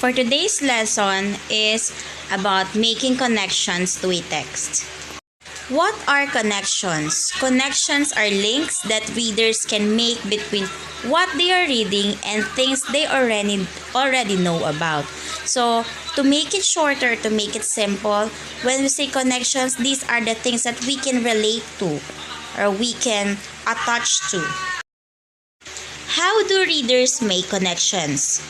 For today's lesson is about making connections to a text. What are connections? Connections are links that readers can make between what they are reading and things they already know about. So, to make it shorter, to make it simple, when we say connections, these are the things that we can relate to or we can attach to. How do readers make connections?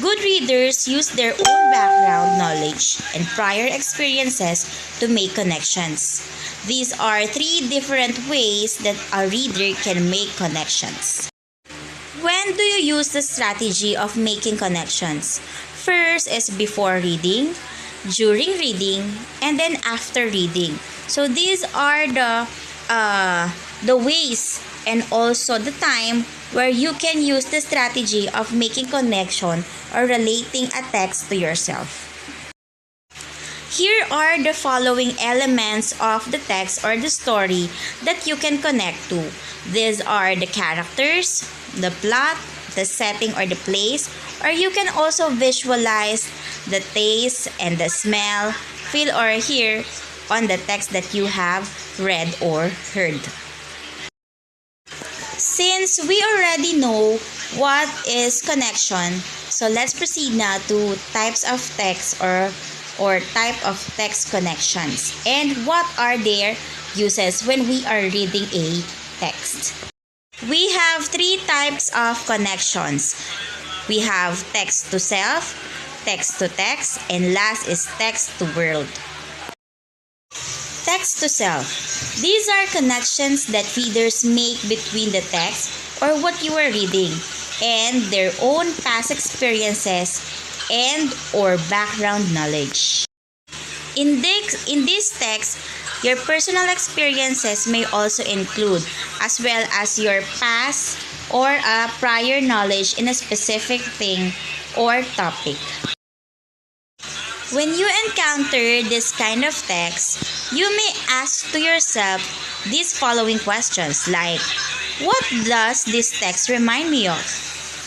Good readers use their own background knowledge and prior experiences to make connections. These are three different ways that a reader can make connections. When do you use the strategy of making connections? First is before reading, during reading, and then after reading. So these are the ways and also the time where you can use the strategy of making connection or relating a text to yourself. Here are the following elements of the text or the story that you can connect to. These are the characters, the plot, the setting or the place, or you can also visualize the taste and the smell, feel or hear on the text that you have read or heard. Since we already know what is connection, so let's proceed now to types of text or type of text connections and what are their uses when we are reading a text. We have three types of connections. We have text to self, text to text, and last is text to world. Text to self. These are connections that readers make between the text or what you are reading and their own past experiences and or background knowledge. In this text, your personal experiences may also include as well as your past or a prior knowledge in a specific thing or topic. When you encounter this kind of text, you may ask to yourself these following questions like, what does this text remind me of?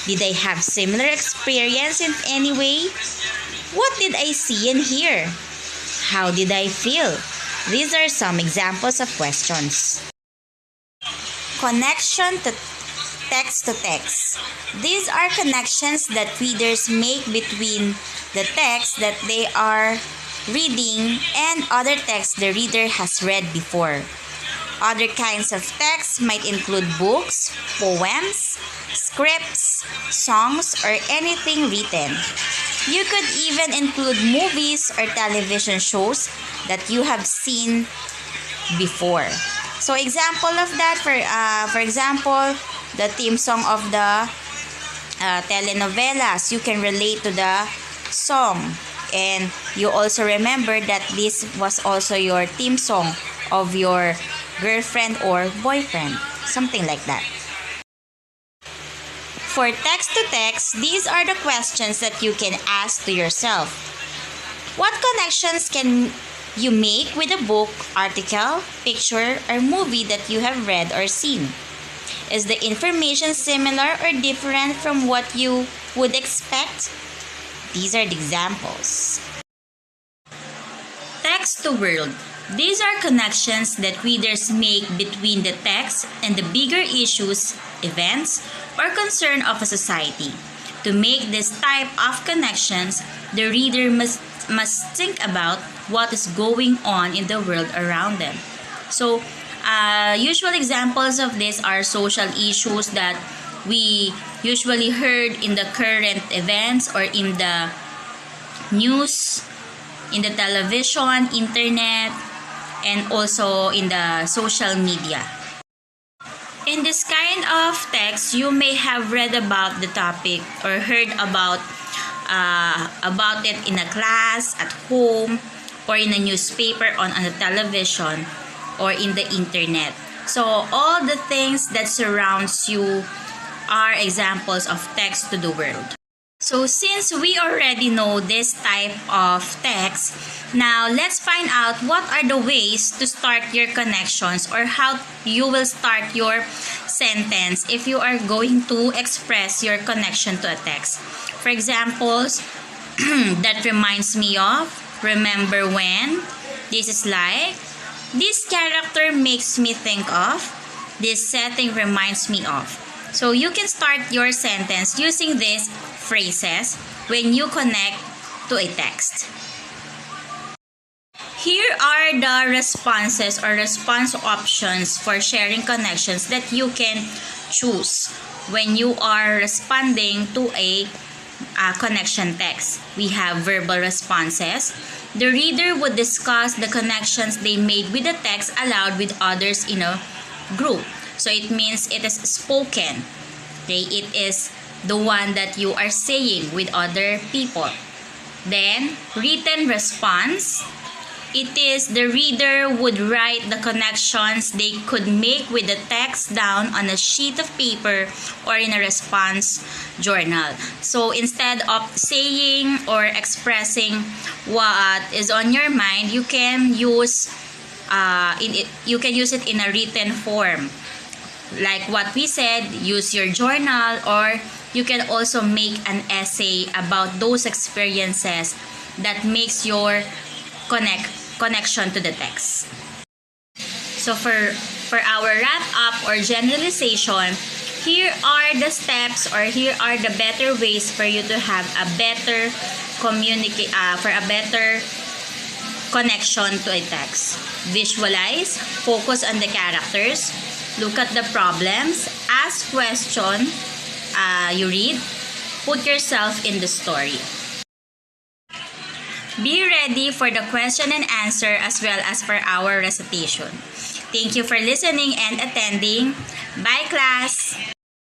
Did I have similar experience in any way? What did I see and hear? How did I feel? These are some examples of questions. Connection to text to text. These are connections that readers make between the text that they are reading and other texts the reader has read before. Other kinds of texts might include books, poems, scripts, songs, or anything written. You could even include movies or television shows that you have seen before. So example of that, for example, the theme song of the telenovelas, you can relate to the song and you also remember that this was also your theme song of your girlfriend or boyfriend, something like that. For text to text, these are the questions that you can ask to yourself. What connections can you make with a book, article, picture, or movie that you have read or seen? Is the information similar or different from what you would expect? These are the examples. Text to world. These are connections that readers make between the text and the bigger issues, events, or concern of a society. To make this type of connections, the reader must think about what is going on in the world around them. So, usual examples of this are social issues that we usually heard in the current events or in the news, in the television, internet, and also in the social media. In this kind of text, you may have read about the topic or heard about it in a class, at home, or in a newspaper, on the television, or in the internet. So all the things that surrounds you are examples of text to the world. So since we already know this type of text, now let's find out what are the ways to start your connections or how you will start your sentence if you are going to express your connection to a text. For example, That reminds me of, remember when, this is like, this character makes me think of, this setting reminds me of. So you can start your sentence using these phrases when you connect to a text. Here are the responses or response options for sharing connections that you can choose when you are responding to a connection text. We have verbal responses. The reader would discuss the connections they made with the text aloud with others in a group. So it means it is spoken. Okay? It is the one that you are saying with other people. Then, written response. It is the reader would write the connections they could make with the text down on a sheet of paper or in a response journal. So instead of saying or expressing what is on your mind, you can use it in a written form. Like what we said, use your journal, or you can also make an essay about those experiences that makes your connection to the text. So for our wrap up or generalization, here are the steps or here are the better ways for you to have a better connection to a text. Visualize, focus on the characters, look at the problems, ask question you read, put yourself in the story. Be ready for the question and answer as well as for our recitation. Thank you for listening and attending. Bye, class!